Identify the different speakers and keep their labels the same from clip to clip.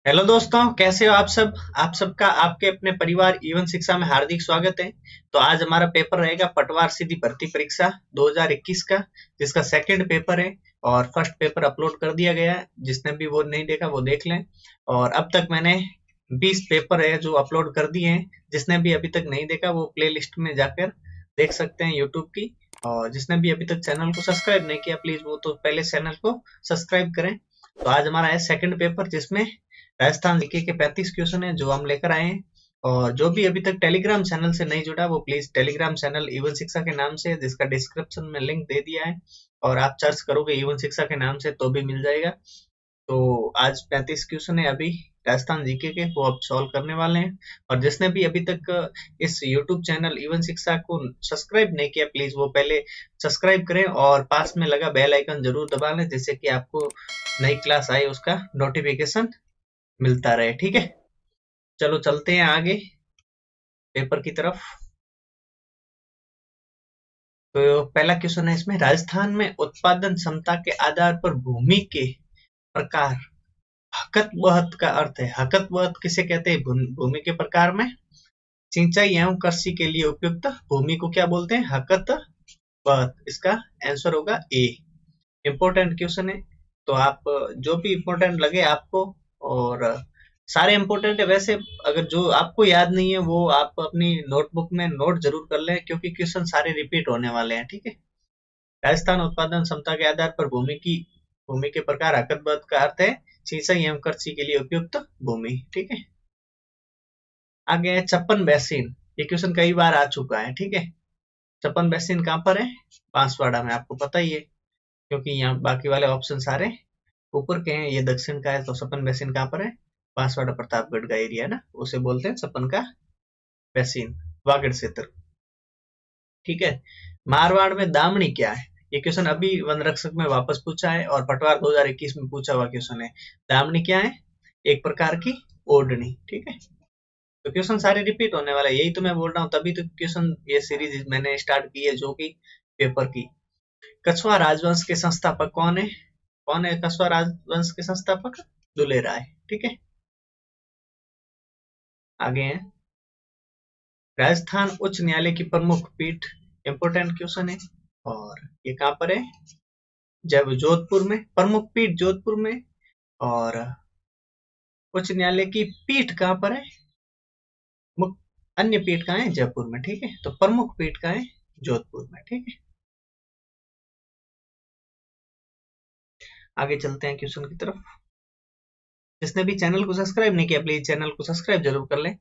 Speaker 1: Hello दोस्तों, कैसे हो आप सब। आप सबका आपके अपने परिवार इवन शिक्षा में हार्दिक स्वागत है। तो आज हमारा पेपर रहेगा पटवार सीधी भर्ती परीक्षा 2021 का, जिसका सेकंड पेपर है। और फर्स्ट पेपर अपलोड कर दिया गया है। जिसने भी वो नहीं देखा वो देख लें। और अब तक मैंने 20 पेपर है जो अपलोड कर दिए हैं। जिसने भी अभी तक नहीं देखा वो प्ले लिस्ट में जाकर देख सकते हैं यूट्यूब की। और जिसने भी अभी तक चैनल को सब्सक्राइब नहीं किया प्लीज वो तो पहले चैनल को सब्सक्राइब करें। तो आज हमारा है सेकंड पेपर, जिसमें राजस्थान जीके के 35 क्वेश्चन है जो हम लेकर आए हैं। और जो भी अभी तक टेलीग्राम चैनल से नहीं जुड़ा वो प्लीज टेलीग्राम चैनल इवन शिक्षा के नाम से, जिसका डिस्क्रिप्शन में लिंक दे दिया है। और आप सर्च करोगे इवन शिक्षा के नाम से तो भी मिल जाएगा। तो आज 35 क्वेश्चन है अभी राजस्थान जीके के, वो अब सॉल्व करने वाले हैं। और जिसने भी अभी तक इस यूट्यूब चैनल इवन शिक्षा को सब्सक्राइब नहीं किया प्लीज वो पहले सब्सक्राइब करें और पास में लगा बेल आइकन जरूर दबा लें, जिससे कि आपको नई क्लास आए उसका नोटिफिकेशन मिलता रहे। ठीक है, चलो चलते हैं आगे पेपर की तरफ। तो पहला क्वेश्चन है इसमें, राजस्थान में उत्पादन क्षमता के आधार पर भूमि के प्रकार। हकत बहत का अर्थ है, हकत बहत किसे कहते हैं? भूमि के प्रकार में सिंचाई एवं कृषि के लिए उपयुक्त भूमि को क्या बोलते हैं? हकत बहत। इसका आंसर होगा ए। इम्पोर्टेंट क्वेश्चन है, तो आप जो भी इम्पोर्टेंट लगे आपको, और सारे इम्पोर्टेंट है वैसे। अगर जो आपको याद नहीं है वो आप अपनी नोटबुक में नोट जरूर कर लें, क्योंकि क्वेश्चन सारे रिपीट होने वाले हैं। ठीक है, राजस्थान उत्पादन क्षमता के आधार पर भूमि के प्रकार हकतबद्ध का अर्थ है सिंचाई एवं कृषि के लिए उपयुक्त भूमि। ठीक है, आगे है छप्पन बेसिन। ये क्वेश्चन कई बार आ चुका है। ठीक है, छप्पन बेसिन कहाँ पर है? बांसवाड़ा में, आपको पता ही है क्योंकि यहाँ बाकी वाले ऑप्शन सारे ऊपर के हैं। ये दक्षिण का है, तो छप्पन बेसिन कहाँ पर है? बांसवाड़ा प्रतापगढ़ का एरिया ना, उसे बोलते हैं छप्पन का बेसिन, वागड़ क्षेत्र। ठीक है, मारवाड़ में दामनी क्या है? ये क्वेश्चन अभी वन रक्षक में वापस पूछा है और पटवार 2021 में पूछा हुआ क्वेश्चन है। दामनी क्या है? एक प्रकार की ओढ़नी। ठीक है, तो क्वेश्चन सारे रिपीट होने वाला है, यही तो मैं बोल रहा हूँ। तभी तो क्वेश्चन ये सीरीज मैंने स्टार्ट की है जो कि पेपर की। कछवा राजवंश के संस्थापक कौन है? कौन है कछवा राजवंश के संस्थापक? दुले राय। ठीक है, आगे हैं, राजस्थान उच्च न्यायालय की प्रमुख पीठ। इंपोर्टेंट क्वेश्चन है, और ये कहाँ पर है? जब जोधपुर में, प्रमुख पीठ जोधपुर में। और उच्च न्यायालय की पीठ कहाँ पर है? अन्य पीठ कहाँ है? जयपुर में। ठीक है, तो प्रमुख पीठ कहाँ है? जोधपुर में। ठीक है, आगे चलते हैं क्वेश्चन की तरफ। जिसने भी चैनल को सब्सक्राइब नहीं किया प्लीज चैनल को सब्सक्राइब जरूर कर लें।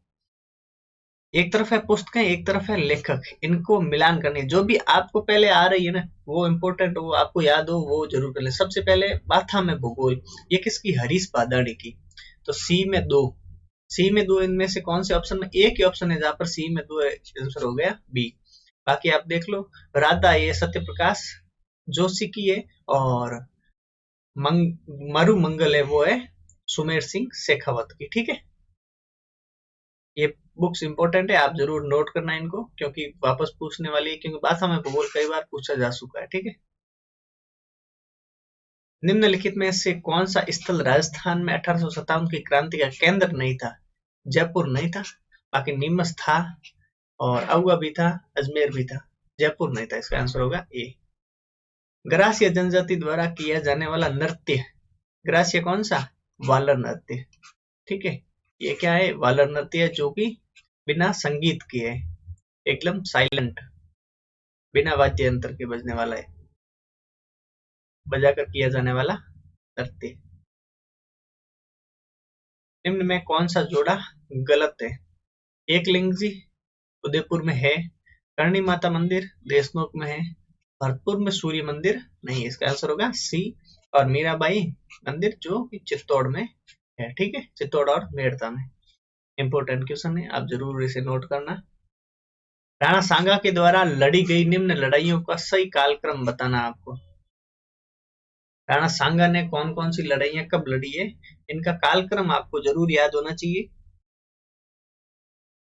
Speaker 1: एक तरफ है पुस्तकें, एक तरफ है लेखक, इनको मिलान करनी। जो भी आपको पहले आ रही है ना वो इम्पोर्टेंट हो, आपको याद हो वो जरूर कर लें। सबसे पहले बाथा में भूगोल, ये किसकी? हरीश पादाड़ी की। तो सी में दो, सी में दो, इनमें से कौन से ऑप्शन में? एक ही ऑप्शन है जहां पर सी में दो है, आंसर हो गया बी। बाकी आप देख लो। राधा ये सत्य प्रकाश जोशी की है, और मरु मंगल है वो है सुमेर सिंह शेखावत की। ठीक है, ये बुक्स इंपॉर्टेंट है, आप जरूर नोट करना इनको, क्योंकि वापस पूछने वाली है। क्योंकि भाषा में भूगोल कई बार पूछा जा चुका है। ठीक है, निम्नलिखित में से कौन सा स्थल राजस्थान में 1857 की क्रांति का केंद्र नहीं था? जयपुर नहीं था, बाकी नीमच था, और अहुआ भी था, अजमेर भी था। जयपुर नहीं था, इसका आंसर होगा ए। ग्रासीय जनजाति द्वारा किया जाने वाला नृत्य, ग्रासीय कौन सा? वालर नृत्य। ठीक है, ये क्या है? वालर नृत्य है, जो कि बिना संगीत के है, एकदम साइलेंट, बिना वाद्य यंत्र के बजने वाला है, बजाकर किया जाने वाला नृत्य। निम्न में कौन सा जोड़ा गलत है? एकलिंगजी उदयपुर में है, करणी माता मंदिर देशनोक में है, भरतपुर में सूर्य मंदिर नहीं, इसका आंसर होगा सी। और मीराबाई मंदिर जो कि चित्तौड़ में है। ठीक है, चित्तौड़ और मेड़ता में। इंपोर्टेंट क्वेश्चन है, आप जरूर इसे नोट करना। राणा सांगा के द्वारा लड़ी गई निम्न लड़ाइयों का सही कालक्रम बताना आपको। राणा सांगा ने कौन कौन सी लड़ाइयां कब लड़ी है, इनका कालक्रम आपको जरूर याद होना चाहिए।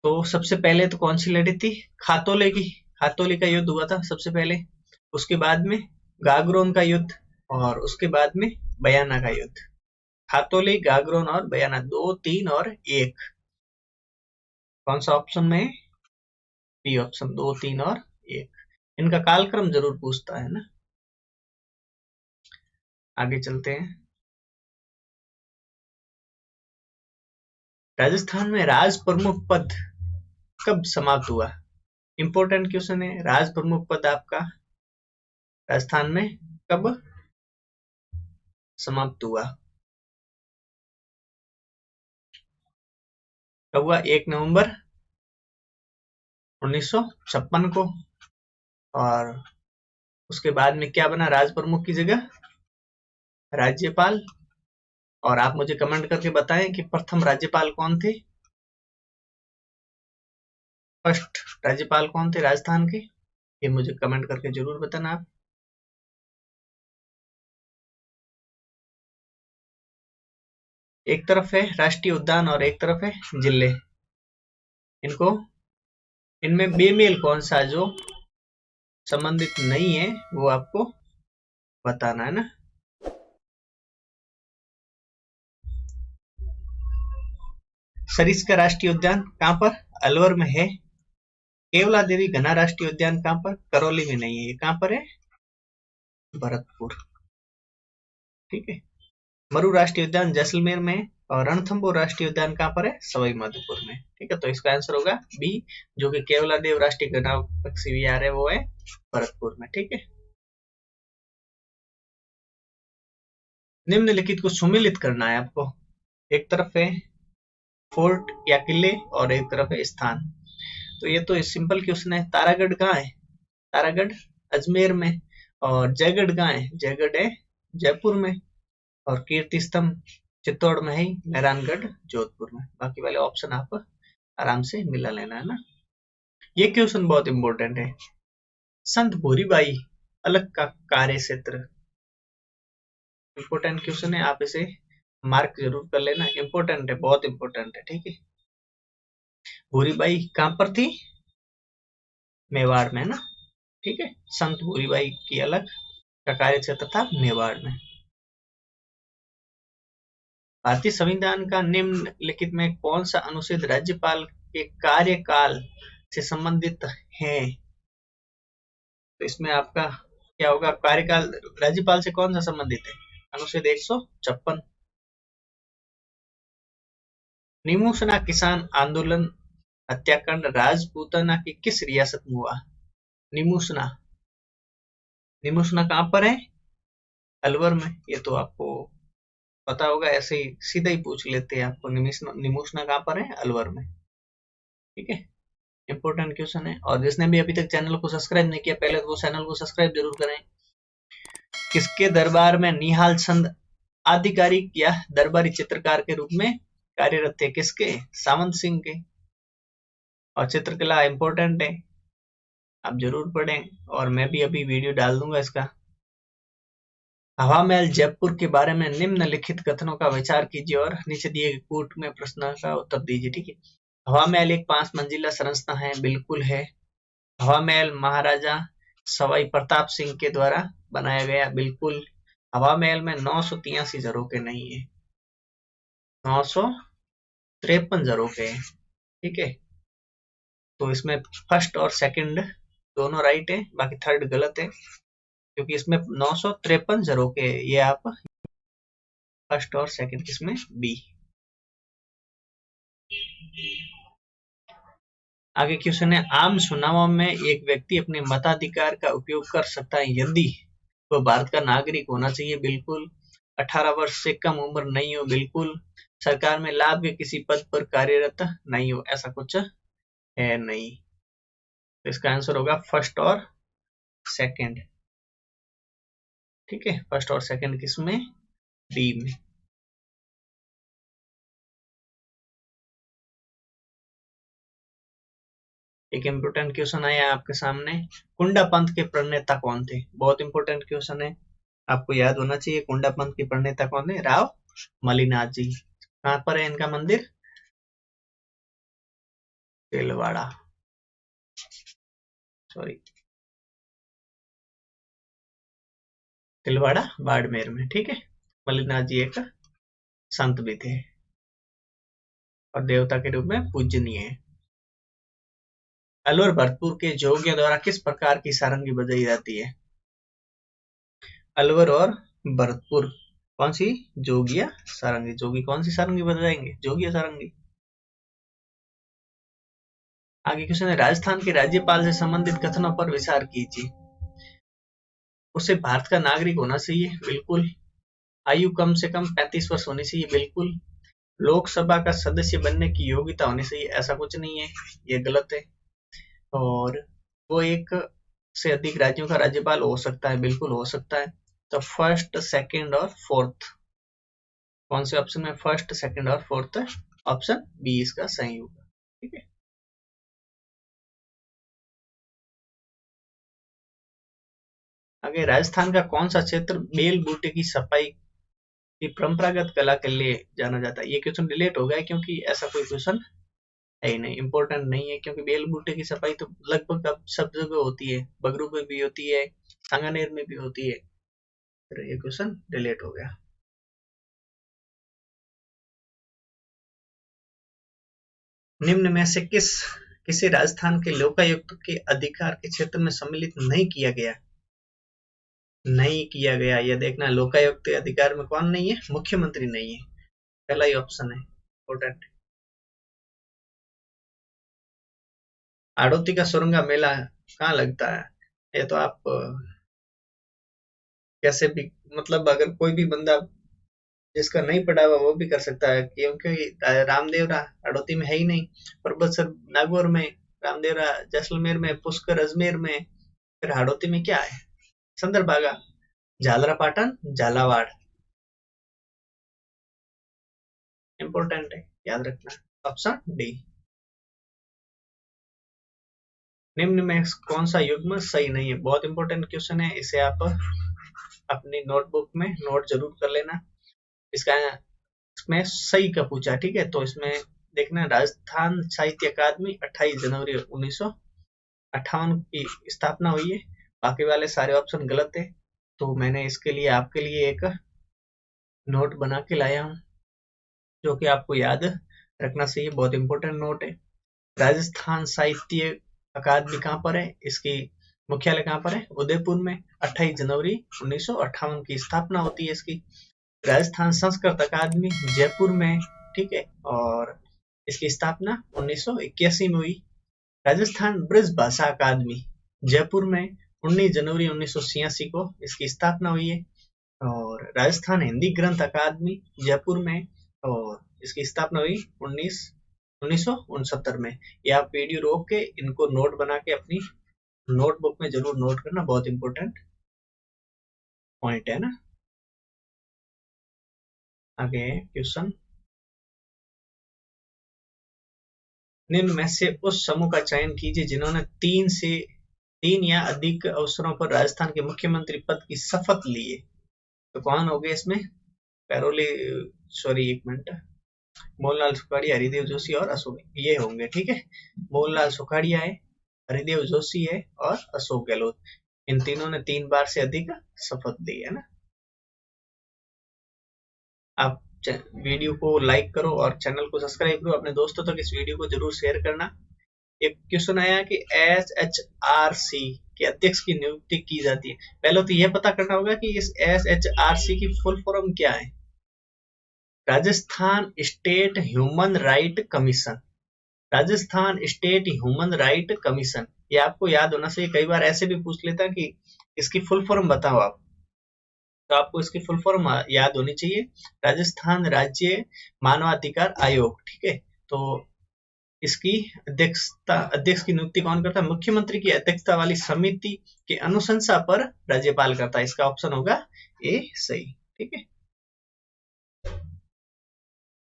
Speaker 1: तो सबसे पहले तो कौन सी लड़ी थी? खातोले की, खातोली का युद्ध हुआ था सबसे पहले। उसके बाद में गागरोन का युद्ध, और उसके बाद में बयाना का युद्ध। खातोली, गागरोन और बयाना, 2, 3 और 1। कौन सा ऑप्शन में? बी ऑप्शन, 2, 3 और 1। इनका कालक्रम जरूर पूछता है ना। आगे चलते हैं। राजस्थान में राज प्रमुख पद कब समाप्त हुआ? इंपॉर्टेंट क्वेश्चन है। राज प्रमुख पद आपका राजस्थान में कब समाप्त हुआ? कब हुआ? 1 नवंबर 1956 को। और उसके बाद में क्या बना राज प्रमुख की जगह? राज्यपाल। और आप मुझे कमेंट करके बताएं कि प्रथम राज्यपाल कौन थे? फर्स्ट राज्यपाल कौन थे राजस्थान के? ये मुझे कमेंट करके जरूर बताना आप। एक तरफ है राष्ट्रीय उद्यान और एक तरफ है जिले। इनको इनमें बेमेल कौन सा जो संबंधित नहीं है वो आपको बताना है ना। सरिस्का राष्ट्रीय उद्यान कहाँ पर? अलवर में है। केवला देवी घना राष्ट्रीय उद्यान कहाँ पर? करौली में नहीं है। ये कहाँ पर है? भरतपुर। ठीक है। मरु राष्ट्रीय उद्यान जैसलमेर में है और रणथंभौर राष्ट्रीय उद्यान कहाँ पर है? सवाई माधोपुर में। ठीक है, तो इसका आंसर होगा बी, जो कि केवला देव राष्ट्रीय घना पक्षी विहार है वो है भरतपुर में। ठीक है। निम्नलिखित को सुमेलित करना है आपको। एक तरफ है फोर्ट या किले और एक तरफ है स्थान। तो ये तो सिंपल क्वेश्चन है। तारागढ़ कहाँ है? तारागढ़ अजमेर में। और जयगढ़ कहाँ है? जयगढ़ है जयपुर में। और कीर्ति स्तंभ चित्तौड़ में है, मेहरानगढ़ जोधपुर में। बाकी वाले ऑप्शन आप आराम से मिला लेना है ना। ये क्वेश्चन बहुत इंपॉर्टेंट है। संत भूरीबाई अलग का कार्य क्षेत्र। इंपॉर्टेंट क्वेश्चन है, आप इसे मार्क जरूर कर लेना। इंपॉर्टेंट है, बहुत इंपॉर्टेंट है। ठीक है। भूरीबाई कहां पर थी? मेवाड़ में ना। ठीक है। संत भूरीबाई की अलग का कार्य क्षेत्र था मेवाड़ में। भारतीय संविधान का निम्नलिखित में कौन सा अनुच्छेद राज्यपाल के कार्यकाल से संबंधित है? तो इसमें आपका क्या होगा? कार्यकाल राज्यपाल से कौन सा संबंधित है? अनुच्छेद 156। निमोशना किसान आंदोलन हत्याकांड राजपूताना की किस रियासत में हुआ? निमोशना, निमोशना कहां पर है? अलवर में। ये तो आपको पता होगा, ऐसे ही सीधा ही पूछ लेते हैं आपको। निमोशना कहां पर है? अलवर में। ठीक है। इंपॉर्टेंट क्वेश्चन है। और जिसने भी अभी तक चैनल को सब्सक्राइब नहीं किया, पहले तो वो चैनल को सब्सक्राइब जरूर करें। किसके दरबार में निहाल चंद आधिकारिक या दरबारी चित्रकार के रूप में कार्यरत थे? किसके? सावंत सिंह के। और चित्रकला इंपॉर्टेंट है, आप जरूर पढ़ें। और मैं भी अभी वीडियो डाल दूंगा इसका। हवा महल जयपुर के बारे में निम्नलिखित कथनों का विचार कीजिए और नीचे दिए गए कूट में प्रश्न का उत्तर दीजिए। ठीक है। हवा महल एक 5 मंजिला संरचना है। बिल्कुल है। हवा महल महाराजा सवाई प्रताप सिंह के द्वारा बनाया गया। बिल्कुल। हवा महल में 983 झरोखे नहीं है, 953 झरोखे हैं। ठीक है। तो इसमें फर्स्ट और सेकंड दोनों राइट है, बाकी थर्ड गलत है, क्योंकि इसमें 953 झरोखे है। ये आप फर्स्ट और सेकंड किसमें? बी। आगे क्वेश्चन है, आम चुनावों में एक व्यक्ति अपने मताधिकार का उपयोग कर सकता है यदि वो भारत का नागरिक होना चाहिए। बिल्कुल। 18 वर्ष से कम उम्र नहीं हो। बिल्कुल। सरकार में लाभ के किसी पद पर कार्यरत नहीं हो। ऐसा कुछ है नहीं। तो इसका आंसर होगा फर्स्ट और सेकंड। ठीक है। फर्स्ट और सेकंड किसमें? बी में। एक इम्पोर्टेंट क्वेश्चन आया आपके सामने। कुंडा पंथ के प्रणेता कौन थे? बहुत इंपॉर्टेंट क्वेश्चन है, आपको याद होना चाहिए। कुंडा पंथ के प्रणेता कौन थे? राव मलिनाथ जी। कहां पर है इनका मंदिर? तिलवाड़ा, सॉरी, तिलवाड़ा बाड़मेर में। ठीक है। मलिनाथ जी एक संत भी थे और देवता के रूप में पूजनीय है। अलवर भरतपुर के जोगियों द्वारा किस प्रकार की सारंगी बजाई जाती है? अलवर और भरतपुर कौन सी? जोगिया सारंगी। जोगी कौन सी सारंगी बजाएंगे? जोगिया सारंगी। आगे क्वेश्चन है, राजस्थान के राज्यपाल से संबंधित कथनों पर विचार कीजिए। उसे भारत का नागरिक होना चाहिए, बिल्कुल। आयु कम से कम 35 वर्ष होनी चाहिए, बिल्कुल। लोकसभा का सदस्य बनने की योग्यता होनी चाहिए, ऐसा कुछ नहीं है, ये गलत है। और वो एक से अधिक राज्यों का राज्यपाल हो सकता है, बिल्कुल हो सकता है। तो फर्स्ट, सेकंड और फोर्थ, कौन से ऑप्शन में फर्स्ट, सेकंड और फोर्थ? ऑप्शन बी इसका सही होगा, ठीक है। आगे, राजस्थान का कौन सा क्षेत्र बेल बूटे की सफाई की परंपरागत कला के लिए जाना जाता है? ये क्वेश्चन डिलीट हो गया है क्योंकि ऐसा कोई क्वेश्चन है ही नहीं, इंपॉर्टेंट नहीं है, क्योंकि बेल बूटे की सफाई तो लगभग अब सब जगह होती है, बगरू में भी होती है, सांगानेर में भी होती है, फिर ये क्वेश्चन डिलीट हो गया। निम्न में से किसी राजस्थान के लोकायुक्त के अधिकार के क्षेत्र में सम्मिलित नहीं किया गया? नहीं किया गया, यह देखना। लोकायुक्त के अधिकार में कौन नहीं है? मुख्यमंत्री नहीं है, पहला ही ऑप्शन है, इंपॉर्टेंट। हाड़ौती का सुरंगा मेला कहाँ लगता है? ये तो आप कैसे भी, मतलब अगर कोई भी बंदा जिसका नहीं पढ़ा हुआ वो भी कर सकता है, क्योंकि रामदेवरा हाड़ौती में है ही नहीं, परबतसर नागौर में, रामदेवरा जैसलमेर में, पुष्कर अजमेर में, फिर हाड़ौती में क्या है? संदरबागा, झालरापाटन, झालावाड़, इंपॉर्टेंट है, याद रखना, ऑप्शन डी। निम्न में कौन सा युग्म सही नहीं है? बहुत इंपॉर्टेंट क्वेश्चन है, इसे आप अपनी नोटबुक में नोट जरूर कर लेना। इसका इसमें सही का पूछा, ठीक है, तो इसमें देखना, राजस्थान साहित्य अकादमी 28 जनवरी 1958 की स्थापना हुई है। बाकी वाले सारे ऑप्शन गलत है, तो मैंने इसके लिए आपके लिए एक नोट बना के लाया हूँ जो कि आपको याद रखना चाहिए, बहुत इंपॉर्टेंट नोट है। राजस्थान साहित्य अकादमी कहाँ पर है? इसकी मुख्यालय कहाँ पर है? उदयपुर में। 28 जनवरी 1958 की स्थापना होती है इसकी। राजस्थान संस्कृत अकादमी जयपुर में, ठीक है, और इसकी स्थापना 1981 में हुई। राजस्थान ब्रज भाषा अकादमी जयपुर में 19 जनवरी 1986 को इसकी स्थापना हुई है। और राजस्थान हिंदी ग्रंथ अकादमी जयपुर में, और इसकी स्थापना हुई 1969 में। ये आप वीडियो रोक के इनको नोट बना के अपनी नोटबुक में जरूर नोट करना, बहुत इंपॉर्टेंट पॉइंट है ना। आगे क्वेश्चन, निम्न में से उस समूह का चयन कीजिए जिन्होंने 3 या अधिक अवसरों पर राजस्थान के मुख्यमंत्री पद की शपथ ली है। तो कौन हो गए इसमें? पैरोली, सॉरी एक मिनट, मोहनलाल सुखाड़िया, हरिदेव जोशी और अशोक, ये होंगे, ठीक है। मोहनलाल सुखाड़िया है, हरिदेव जोशी है और अशोक गहलोत, इन तीनों ने 3 बार से अधिक शपथ ली है ना। आप वीडियो को लाइक करो और चैनल को सब्सक्राइब करो, अपने दोस्तों तक इस वीडियो को जरूर शेयर करना। एक क्वेश्चन आया कि SHRC के अध्यक्ष की नियुक्ति की जाती है। पहले तो यह पता करना होगा कि इस SHRC की फुल फॉर्म क्या है। Rajasthan state human right commission, Rajasthan state human right commission, ये आपको याद होना चाहिए। कई बार ऐसे भी पूछ लेता कि इसकी फुल फॉर्म बताओ आप, तो आपको इसकी फुल फॉर्म याद होनी चाहिए, राजस्थान राज्य मानवाधिकार आयोग, ठीक है। तो इसकी अध्यक्ष की नियुक्ति कौन करता है? मुख्यमंत्री की अध्यक्षता वाली समिति के अनुशंसा पर राज्यपाल करता है। इसका ऑप्शन होगा ए सही, ठीक है।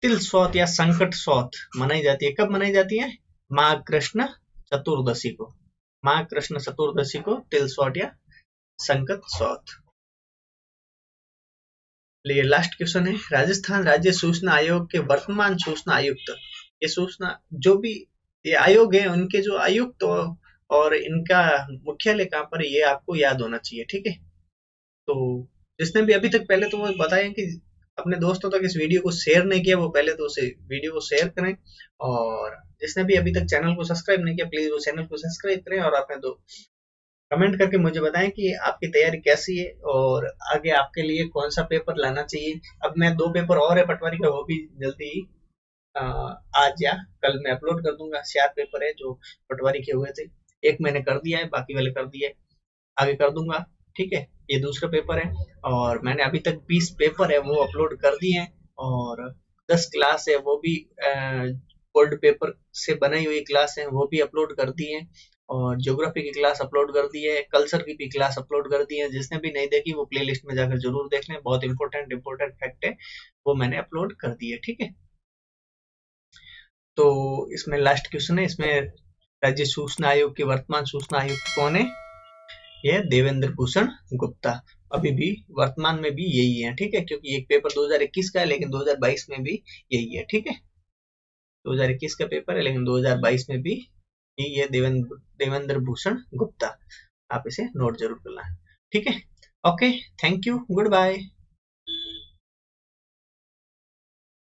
Speaker 1: तिल सौत या संकट सौत मनाई जाती है, कब मनाई जाती है? माघ कृष्ण चतुर्दशी को, माघ कृष्ण चतुर्दशी को तिल सौत या संकट सौत। लिए लास्ट क्वेश्चन है, राजस्थान राज्य सूचना आयोग के वर्तमान सूचना आयुक्त, ये सूचना जो भी ये आयोग है उनके जो आयुक्त और इनका मुख्यालय कहाँ पर है, ये आपको याद होना चाहिए, ठीक है। तो जिसने भी अभी तक, पहले तो वो बताएं कि अपने दोस्तों तक इस वीडियो को शेयर नहीं किया वो पहले तो उसे वीडियो को शेयर करें, और जिसने भी अभी तक चैनल को सब्सक्राइब नहीं किया प्लीज वो चैनल को सब्सक्राइब करें, और अपने दो कमेंट करके मुझे बताएं कि आपकी तैयारी कैसी है और आगे आपके लिए कौन सा पेपर लाना चाहिए। अब मैं 2 पेपर और है पटवारी का, वो भी जल्दी ही अ, आज या कल मैं अपलोड कर दूंगा। 4 पेपर है जो पटवारी के हुए थे, एक मैंने कर दिया है, बाकी वाले कर दिए, आगे कर दूंगा। ठीक है, ये दूसरा पेपर है, और मैंने अभी तक 20 पेपर है वो अपलोड कर दिए हैं, और 10 क्लास है वो भी ओल्ड पेपर से बनाई हुई क्लास है वो भी अपलोड कर दी है, और ज्योग्राफी की क्लास अपलोड कर दी है, कल्चर की भी क्लास अपलोड कर दी है। जिसने भी नहीं देखी वो प्लेलिस्ट में जाकर जरूर देख लें, बहुत इंपॉर्टेंट इंपॉर्टेंट फैक्ट है वो मैंने अपलोड कर दी है। ठीक है, तो इसमें लास्ट क्वेश्चन है, इसमें राज्य सूचना आयोग के वर्तमान सूचना आयुक्त कौन है? ये देवेंद्र भूषण गुप्ता। अभी भी वर्तमान में भी यही है। ठीक है, क्योंकि एक पेपर 2021 का है लेकिन 2022 में भी यही है। ठीक है, 2021 का पेपर है लेकिन 2022 में भी यही है, देवेंद्र भूषण गुप्ता। आप इसे नोट जरूर करना। ठीक है, okay, thank you, good bye.